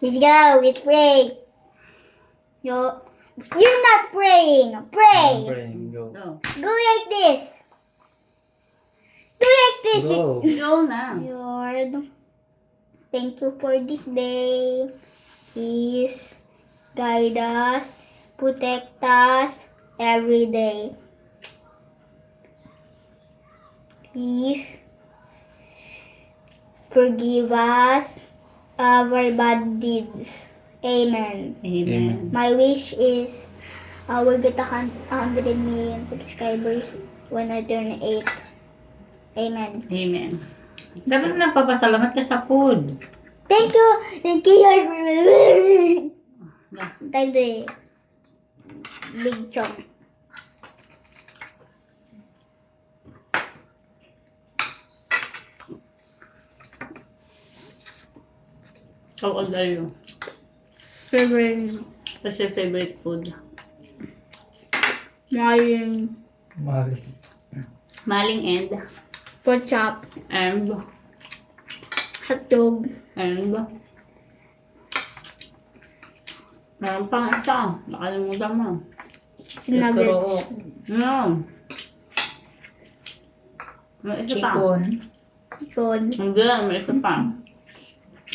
Let's go. Let's pray. You're not praying. Pray. I'm praying. Go. Go. Go like this. Do like this. Go. Go na. Lord, thank you for this day. Please guide us, protect us every day. Please forgive us our bad deeds. Amen. Amen. My wish is we'll get 100 million subscribers when I turn 8. Amen. Amen. Dapat nagpapasalamat ka sa food. Thank you. Thank you, Lord, for Yeah. Time to big chunk. How old are you? Favorite. What's your favorite food? My Mali. Maling and pork chop. Hotdog. Meron pang isa. Nakalimutan mo. Nuggets. No. May isa pa. Chicken. Chicken. Hindi, may isa pa.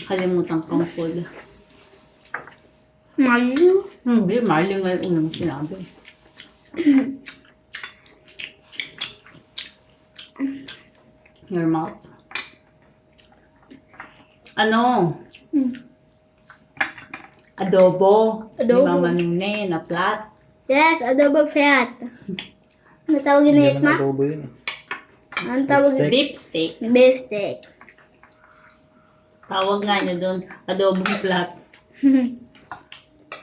Kalimutan kong food. Mayo. Hindi, maling nga yung una mo sinabi. Your mouth. Ano? Adobo. Adobo. Ni Mama Nune na flat. Yes, adobo fat. Ano tawag Hindi yun, naman ma? adobo yun. Ano tawag yun? Beef steak. Beef steak. Tawag nga niya doon. Adobo flat.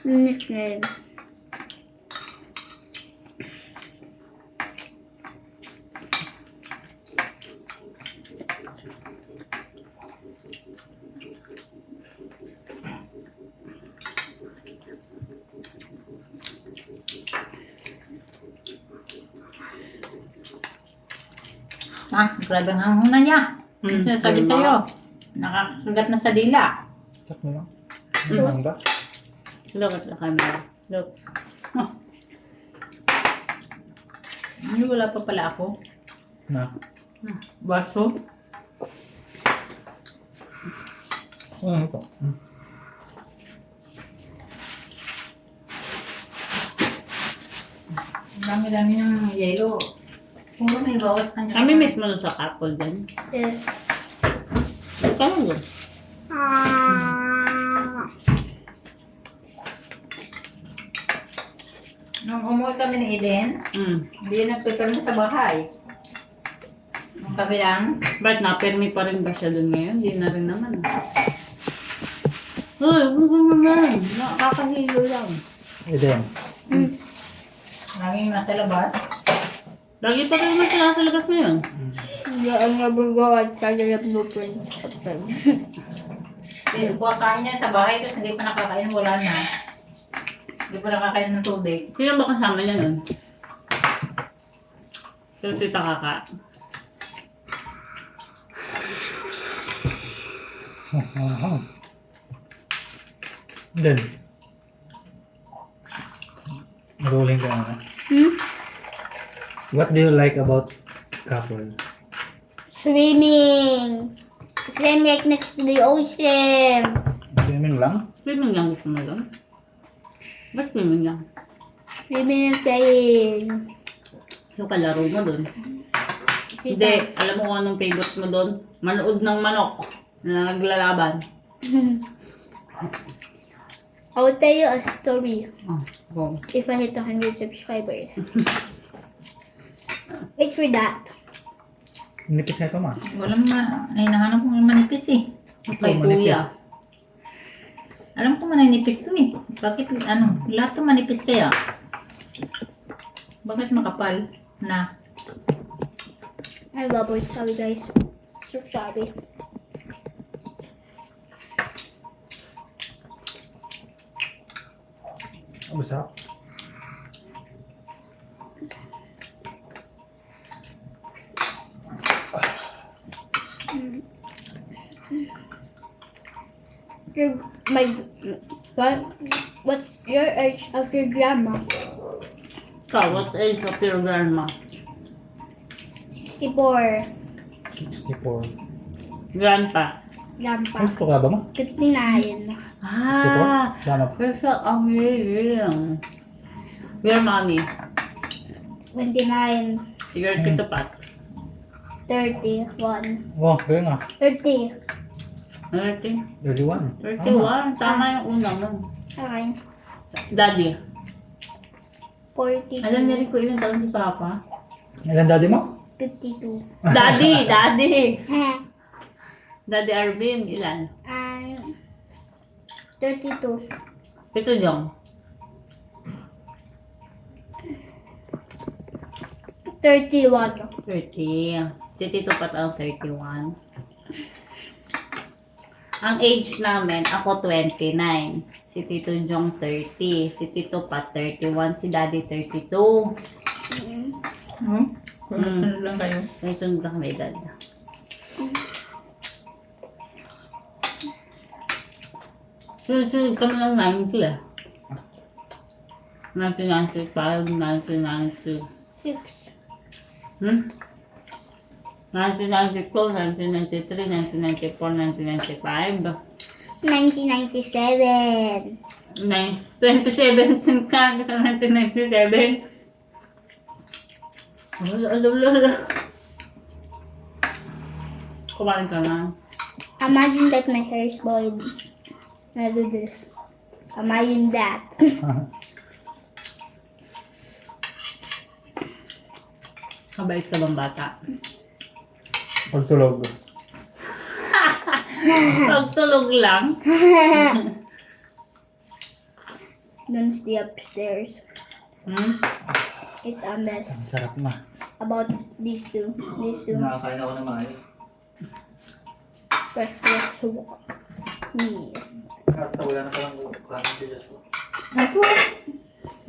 Nickname. Grabe ang hanguna niya. Hmm, Sinasabi tama. sa'yo. Nakakagat na sa dila. Check mo lang. Ano ba? Look at the camera. Look. Hindi, wala pa pala ako. Na. Baso. Ano ito? Dami-dami ng yelo. Puro may bawas kanya. Kami mismo nun sa couple din. Yes. Kaya yun. Nung umuwi kami ni Eden, hindi yun nagpipirma sa bahay. Nung kami lang, Ba't napirmi pa rin ba siya dun ngayon? Hindi na rin naman. Uy, huwag mo naman. Nakakahilo lang. Eden. laging nasa labas. Lagi pa rin naman sila sa labas ngayon. Hindi ang nabagawa at kaya blueprint. Kakain niya sa bahay, tapos hindi pa nakakain, wala na. Hindi pa nakakain ng tubig. Sino ba kasama niya nun? So, tita Kaka. Then. Rolling ka na. What do you like about couple? Swimming. Swim right next to the ocean. Swimming lang? Swimming lang gusto mo doon? Ba't swimming lang? Swimming and playing. So, kalaro mo doon? Hindi. Alam mo kung anong favorite mo doon? Manood ng manok na naglalaban. I will tell you a story Oh, go. if I hit 100 subscribers. Wait for that. Nipis na ito ma. Walang hinahanap kong manipis eh. Kay kuya. Alam ko manipis to eh. Bakit lahat to manipis kaya? Bakit makapal na? Ay, baboy. Sorry, guys. So sorry. Masarap. my what what's your age of your grandma? Ikaw, what age of your grandma? 64. 64. Grandpa. Grandpa. Ay, ito ka ba mo? 59. 64? Sana pa. That's so amazing. Your mommy. 29. Your Tito Pat. 31. Oh, kaya nga. 30. 30. 31. 31. Tama yung una mo. Okay. Daddy. 42. Alam niya rin ko ilang taon si Papa. Ilan daddy mo? 52. Daddy! Daddy! Daddy Arvin, ilan? And 32. Ito Jong. 31. 30. Si Tito Pat ang 31. Ang age namin, ako 29. Si Tito Jong 30. Si Tito Pat 31. Si Daddy 32. Sunod lang kayo. May sunod ka kami edad. Sunod kami ng 90 ah. 1995, 1990. 6. 1992, 1993, 1994, 1995. 1997. 2017 ka, 1997. Lolo. Kumain ka na. Imagine that my hair is bald. I do this. Imagine that. Kabait ka bang bata? Pagtulog. Pagtulog lang. Don't stay upstairs. It's a Ang mess. sarap na. About these two. These two. Nakakain ako ng maayos. Let's walk. Yeah. Wala na palang kanin dito ko. Ito.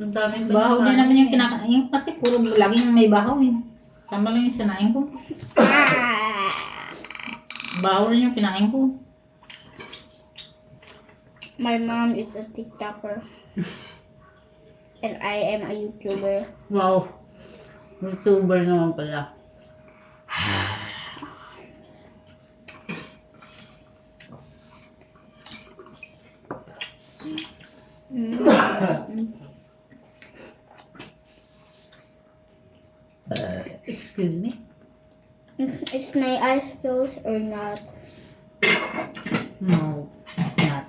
Ang daming Bahaw din naman yung kinakain. Kasi puro laging may bahaw eh. Tama lang yung sinain ko. Ah. Bahaw rin yung kinain ko. My mom is a TikToker. And I am a YouTuber. Wow. YouTuber naman pala. Excuse me? Is my eyes closed or not? No, it's not.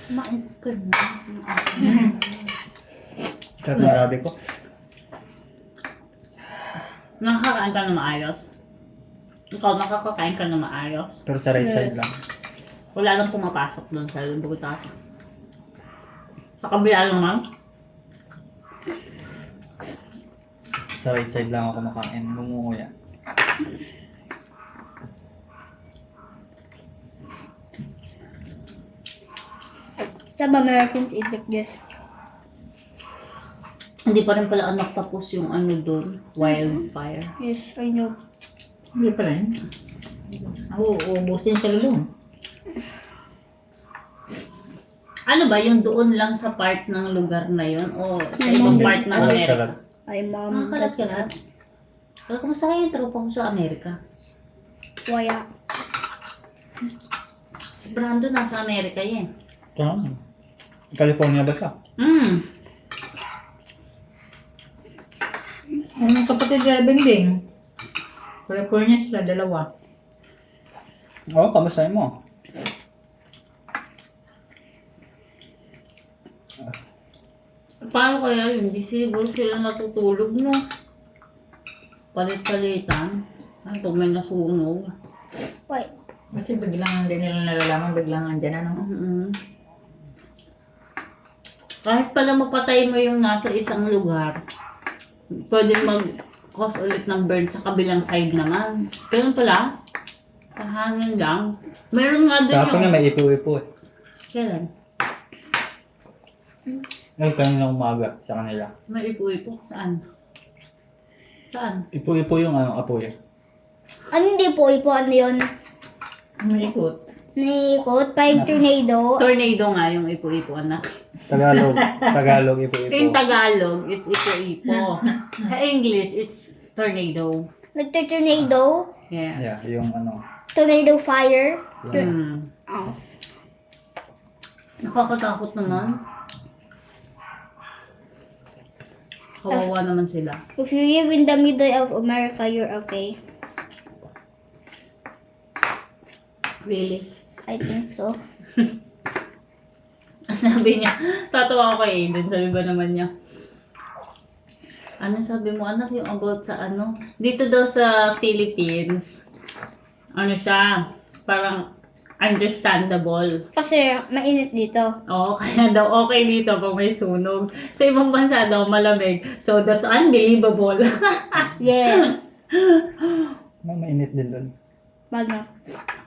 Kumain ka na. Sarap na grabe ko. Nakakain ka na maayos? Ikaw, nakakakain ka na maayos? Pero sa right side lang. Wala nang pumapasok doon sa butas. Sa kabila naman? Sa right side lang ako kumakain. Gumunguya. Some Americans eat like this. Hindi pa rin pala anak tapos yung ano doon, wildfire. Yes, I know. Hindi pa rin. Oo, ubusin sa lulong. Ano ba, yung doon lang sa part ng lugar na yon o sa ibang part ng Right Amerika? side. My mom. Kalat-kalat. Kala kumusta kayo yung tropa ko sa Amerika? Waya. Si Brando nasa Amerika yan. Ito. California ba siya? Ang kapatid driving din. California sila, dalawa. Oo, kamusta mo? Paano kaya yun? Hindi siguro sila natutulog mo. Palit-palitan. Ano pag may nasunog? Why? Kasi biglang hindi nila nalalaman, biglang andyan ano. Kahit pala mapatay mo yung nasa isang lugar, pwede mag-cause ulit ng burn sa kabilang side naman. Ganun pala. Kahangin lang. Meron nga din Sa akin yung... nga may ipo-ipo eh. Kailan? Ay, kanina umaga sa kanila. May ipo-ipo. Saan? Saan? Ipo-ipo yung ano, apoy. Ano hindi po ipo? Ano yun? Umiikot. Naiikot, parang tornado. Tornado nga yung ipo-ipo, anak. Tagalog. Tagalog, Yung ipo-ipo. Tagalog, it's ipo-ipo. Sa English, it's tornado. Nagtor-tornado. Yes. Yeah, yung ano. Tornado fire. Yung, Oh. Nakakatakot naman. Kawawa naman sila. If you live in the middle of America, you're okay. Really? I think so. Sabi niya, tatawa ako kay Aiden. Sabi ba naman niya, ano sabi mo anak yung about sa ano? Dito daw sa Philippines, ano siya, parang understandable. Kasi mainit dito. Oo, kaya daw okay dito pag may sunog. Sa ibang bansa daw malamig. So that's unbelievable. Yeah. mainit din doon. Magno.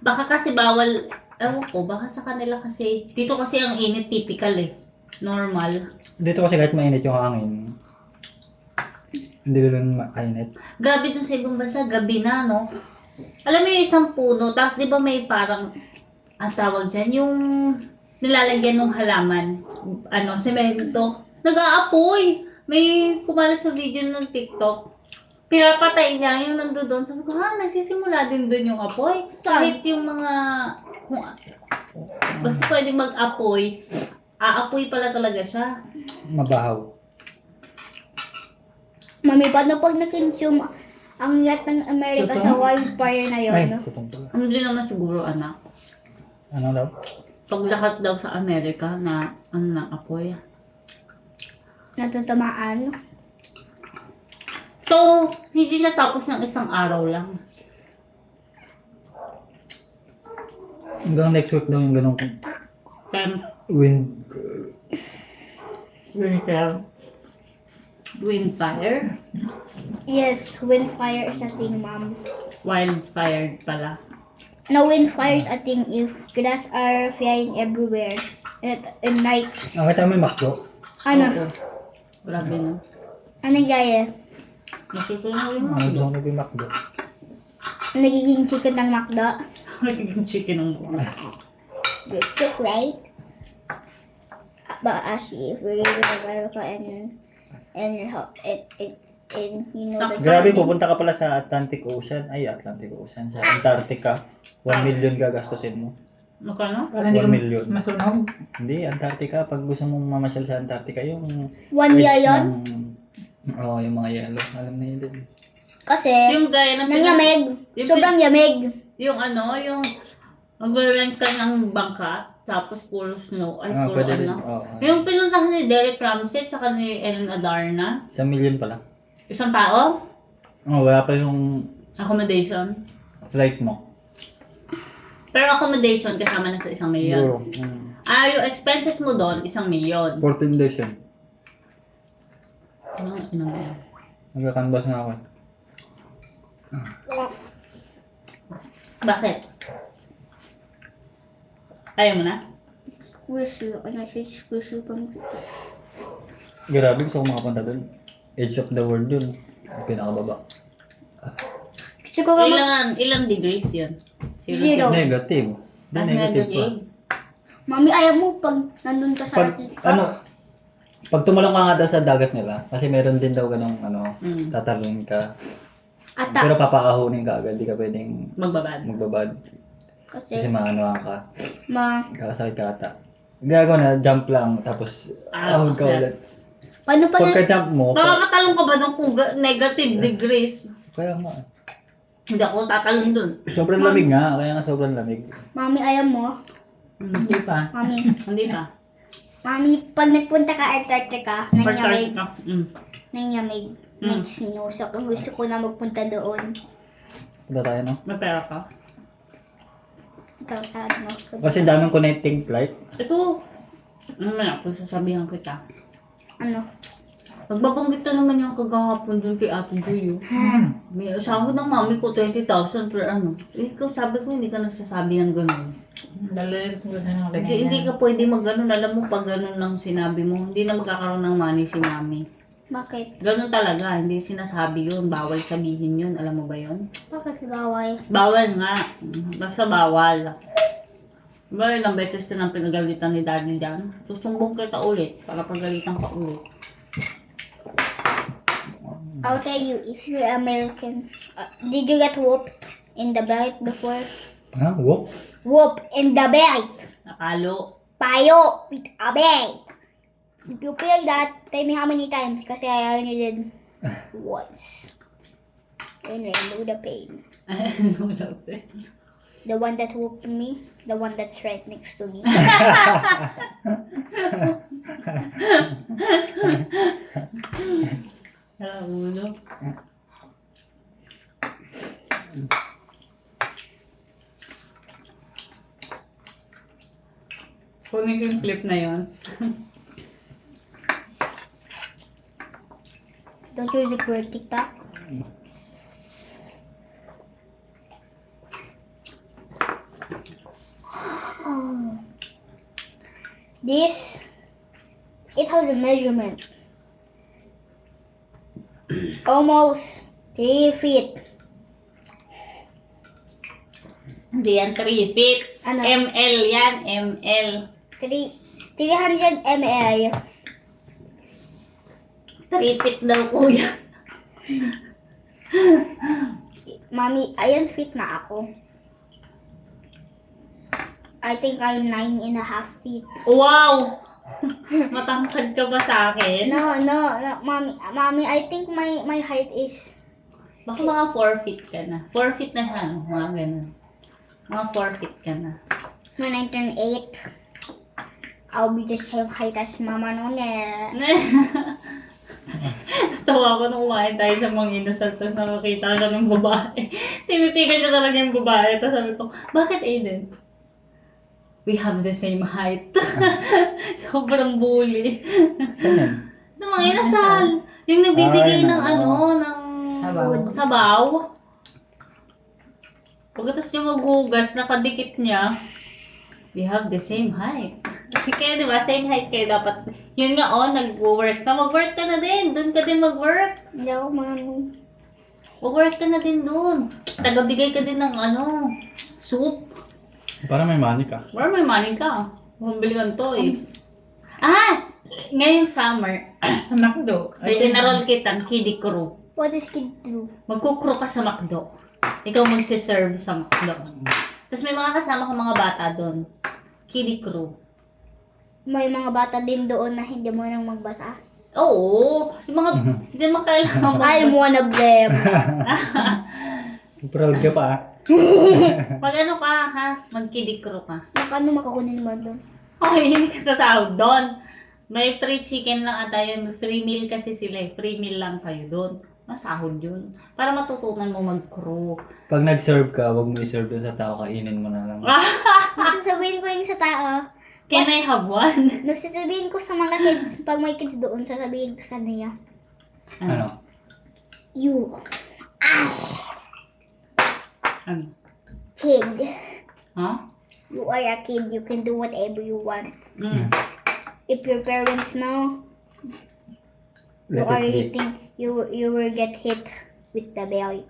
Baka kasi bawal, ewan ko, baka sa kanila kasi, dito kasi ang init typical eh. Normal. Dito kasi kahit mainit yung hangin, hindi doon mainit. Grabe dun sa ibang bansa, gabi na, no? Alam mo yung isang puno, tapos di ba may parang, ang tawag dyan, yung nilalagyan ng halaman, ano, semento, nag-aapoy. May kumalat sa video ng TikTok. Pinapatay niya yung nandoon. Sabi ko, ha, nagsisimula din doon yung apoy. Kahit yung mga, kung, basta pwedeng mag-apoy, aapoy pala talaga siya. Mabahaw. Mami, paano pag na-consume ang lahat ng America sa wildfire na yun? Ay, No? tutong pala. Hindi naman siguro, anak. Ano daw? Pag lahat daw sa Amerika na, ano na, apoy. Natutamaan. So, hindi natapos ng isang araw lang. Hanggang next week daw yung ganong Then, wind. Winter. wildfire. Yes, wildfire is a thing, mom. Wildfire pala. No, wildfire is a thing if grass are flying everywhere at night. Ah, may tama may makdo. Ano? Oo. Grabe no. Ano gaya? Nasusunod yung Ano mga. daw may makdo? Nagiging chicken ng McDo. Nagiging chicken ng buwan. Good cook, right? But actually, if we live in America and you know that Grabe, pupunta ka pala sa Atlantic Ocean. Ay, Atlantic Ocean. Sa Antarctica. 1 million gagastusin mo. Magkano? Para hindi 1 million. ka masunog. Hindi, Antarctica. Pag gusto mong mamasyal sa Antarctica, yung 1 million? Oo, yung mga yellow. Alam na yun din. Kasi, Yung gaya ng nangyamig. Yung Sobrang yamig. yung ano, yung mag-rent ka ng bangka, tapos puro snow, ay Ah, puro pwede din. ano. Oo. Yung pinuntahan ni Derek Ramsey, tsaka ni Ellen Adarna, 1 million pala. isang tao, Oh, wala pa yung accommodation. flight mo. Pero accommodation kasama na sa 1,000,000. Siguro. Ah, yung expenses mo doon, 1,000,000. 14 days yun. Ano, ano ba yan? Nagka-canvas na ako. Bakit? Ayaw mo na? Whistle. Ano siya? Whistle pang... Grabe, gusto ko makapunta dun. Edge of the world yun. Pinakababa. Gusto ko ka Ilang degrees yun? Zero. Negative. Hindi, Ah, negative pa. Mami, ayaw mo pag nandun ka sa Pag, ano, pag tumalong ka nga daw sa dagat nila, kasi meron din daw ganong, Mm. tatalon ka. Ata. Pero papaahunin ka agad, di ka pwedeng Magbabad. magbabad. Kasi Kasi, maano ka, kakasakit ka ata. Gagawa na, jump lang, tapos ahon ka okay. ulit. paano pag... Pagka-jump mo, Makakatalong ka ba doon kung negative degrees? kaya nga. Hindi ako tatalon doon. Sobrang lamig nga, kaya nga sobrang lamig. Mami, ayaw mo? Hindi pa. Mami. Hindi pa. Mami, pag nagpunta ka Antarctica, nangyamig. Mm. Nangyamig. May snow. So, kung gusto ko na magpunta doon. Punta tayo, no? May pera ka? Ikaw, sabi mo. Kasi daming connecting flight. Ito. Ano na, kung sasabihan kita. Ano? Magbabanggit na naman yung kagahapon dun kay Ate Joy. May sahod ng mami ko 20,000 per ano. Eh, ikaw sabi ko hindi ka nagsasabi ng gano'n. Lalalit mo na Hindi ka pwede mag-ganon. Alam mo pag gano'n lang sinabi mo, hindi na magkakaroon ng money si mami. Bakit? Ganun talaga, hindi sinasabi yun. Bawal sabihin yun. Alam mo ba yun? Bakit bawal? Bawal nga. Basta bawal. Diba ilang beses ka nang pinagalitan ni Daddy dyan? Susumbong kita ulit para pagalitan ka ulit. I'll tell you, if you're American, did you get whooped in the belt before? Ha? Whoop? Whoop in the belt. Nakalo. Payo with a belt. If you feel that, tell me how many times. Kasi I only did once. And I know the pain. The one that whooped me, the one that's right next to me. Alam ulo. Kunin ko yung clip na yun. Don't use it for TikTok. This, it has a measurement. Almost 3 feet. Hindi yan 3 feet. Ano? ML yan, ML. 300 ml. 3 feet daw kuya. Mommy, ayan fit na ako. I think I'm 9.5 feet. Wow! Matangkad ka ba sa akin? No, mommy, I think my height is Baka mga 4 feet ka na. 4 feet na siya, no? Mga ganun. Mga 4 feet ka na. when I turn 8. I'll be the same height as Mama Nona. Tawa ko nung kumain tayo sa mga inasal, tapos nakakita ka ng babae. Tinitigan niya talaga yung babae. Tapos sabi ko, bakit Aiden? We have the same height. Sobrang bully. Saan yan? Sa mga inasal. Yung nagbibigay Ay, ng oo. ng Sabaw. sabaw. Pagkatapos niya maghugas, nakadikit niya, we have the same height. Kasi kaya diba, same height kayo dapat. Yun nga, nag-work ka. Mag-work ka na din. Doon ka din mag-work. No, Mommy. Mag-work ka na din doon. Tagabigay ka din ng soup. Para may money ka. Where may money ka? Bumili kang toys. Ngayong summer, Sa McDo. enroll kitang kiddie crew. What does kid do? Magkukro ka sa McDo. Ikaw magsiserve sa McDo. Tapos may mga kasama kang mga bata doon. Kiddie crew. May mga bata din doon na hindi mo nang magbasa. Oo. Yung mga, hindi naman kailangan I'm one of them. Proud ka pa ah. Pag ka, ha? Mag-kiddie crew ka. Ano makakunin mo doon? Okay, hindi ka sasahod doon. May free chicken lang ata yun. May free meal kasi sila eh. Free meal lang kayo doon. Masahod yun. Para matutunan mo mag-crew. Pag nag-serve ka, huwag mo i-serve doon sa tao, kainin mo na lang. Sasabihin ko yung sa tao. Can I have one? Sasabihin ko sa mga kids, pag may kids doon, sasabihin ko sa niya, Ano? you Ano? kid. Huh? You are a kid. You can do whatever you want. Mm. If your parents know, you Let it be. already think you will get hit with the belt.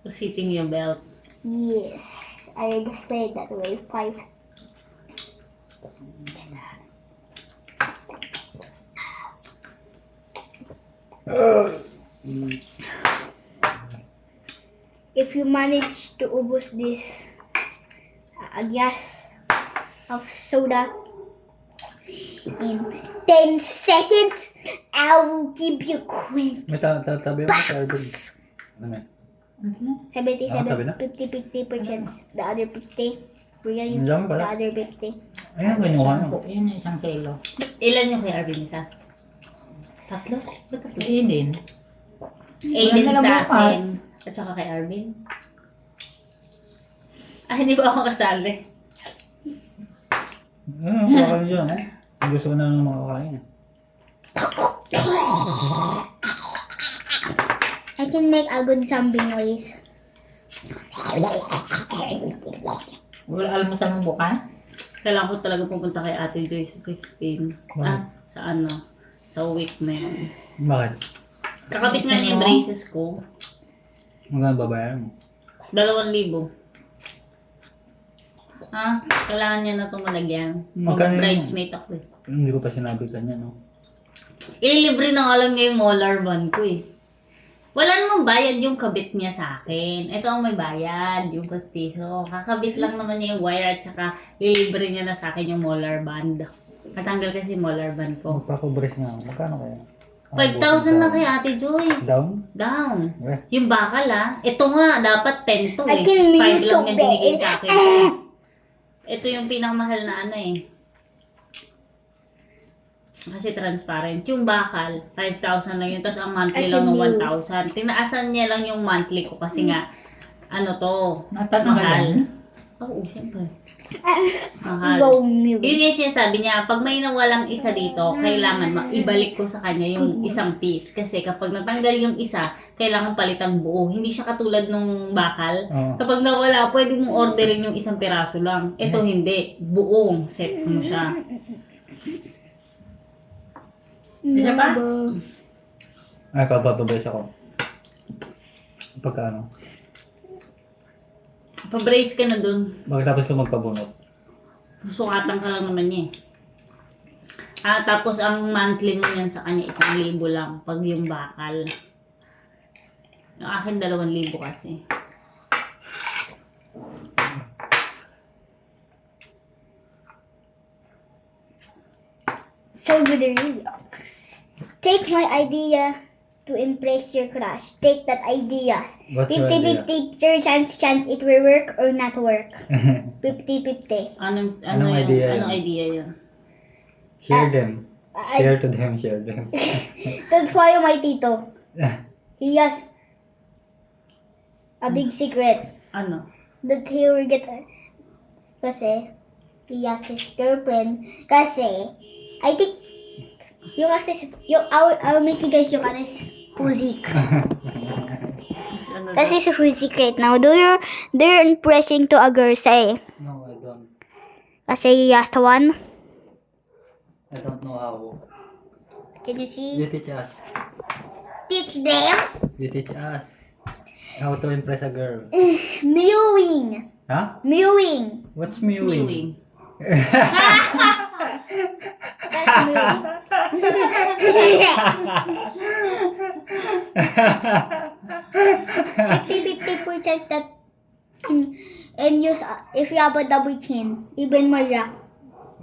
Sitting your belt. Yes, I already said that way 5. If you manage to ubos this a glass of soda in 10 seconds, I will give you coin. May tabi mo sa Arvin. Ano may? 77, tabi na? 50% the other 50. Real Ang dami the pala. other 50. Ayan, kinuha Ako, mo. yun yung 1 kilo. Ilan yung kay Arvin isa? 3? Ba't 3? Aiden. Aiden Wala na sa bukas. akin. At saka kay Arvin. Hindi ba ako kasali? Ayan, kumakain dyan. Gusto ko na lang makakain. I can make a good zombie noise. Wala almusal mo bukas? Kailangan ko talaga pupunta kay Ate Joy sa 15. Bakit? sa ano, sa week na yun. Bakit? Kakabit nga niya yung braces ko. Magkano babayaran mo? 2,000. Kailangan niya na itong malagyan. Magkano yun? Bridesmaid ako eh. Hindi ko pa sinabi kanya, no? Ililibre na nga lang niya yung molar band ko eh. Wala namang bayad yung kabit niya sa akin. Ito ang may bayad, yung postizo. Kakabit lang naman niya yung wire at saka ililibre niya na sa akin yung molar band. Natanggal kasi yung molar band ko. Magpapabres nga ako. Magkano kaya? 5,000 na kay Ate Joy. Down? Down. Eh. Yung bakal ito nga, dapat 10 to I eh. can 5 use lang niya binigay so sa akin. Ito yung pinakamahal na ano eh. Kasi transparent. Yung bakal, 5,000 lang yun. Tapos ang monthly As lang in ng you. 1,000. Tinaasan niya lang yung monthly ko kasi nga, ano to, Natatanggalan? Oo, siyempre. Mahal. Low milk. Yun yung sinasabi niya, pag may nawalang isa dito, kailangan ibalik ko sa kanya yung isang piece. Kasi kapag natanggal yung isa, kailangan palitan buo. Hindi siya katulad nung bakal. Oo. Kapag nawala, pwede mong orderin yung isang piraso lang. Ito hindi. Buong set mo siya. Sila ba? Ay, papapabres ako. Pagka ano? Pa-brace ka na dun. Pagkatapos ko magpabunot. Sukatan ka lang naman niya eh. Tapos ang monthly mo yan sa kanya 1,000 lang pag yung bakal. Yung akin 2,000 kasi. So good review. Take my idea to impress your crush. Take that idea. What's your idea? 50-50 chance it will work or not work. 50-50. Anong Anong idea yun? Anong idea yun? Share them. I- Share to them, share them. That's why my tito. He has a big secret Ano? that he will get. Kasi he has his girlfriend. Kasi I think I'll make you guys look at his music. Ano That is a full secret now. They're impressing to a girl say. No, I don't. Kasi he has the one. I don't know how. Can you see? You teach us. Teach them. You teach us. How to impress a girl. Mewing. Huh? Mewing. What's Mewing. mewing? That's mewing. 50-50 chance that and use if you have a double chin, even Maria.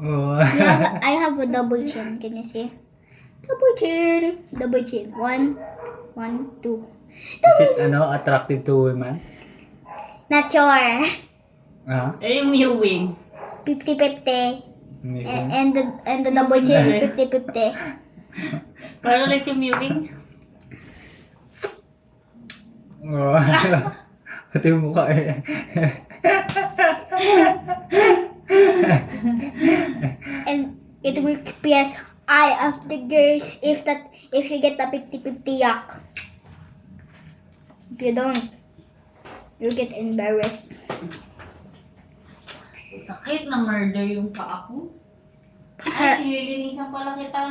Oh. I have a double chin. Can you see? Double chin. Double chin. 1, 1, 2. Is it attractive to women? Not sure. Huh? Yung mewing. 50-50. Mewing? And the double chin 50-50. Parang like yung mewing. Oh. Pati yung mukha eh. And it will express eye of the girls if you get the 50-50 yak. If you don't, you get embarrassed. Sakit na murder yung paa ko. Ay, sililinisan pala kita.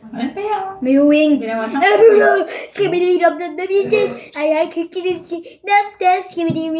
Ano pa yan? Mewing. Binawasan Skibidi dub dub dub. I like cookies. Dub dub. Skibidi.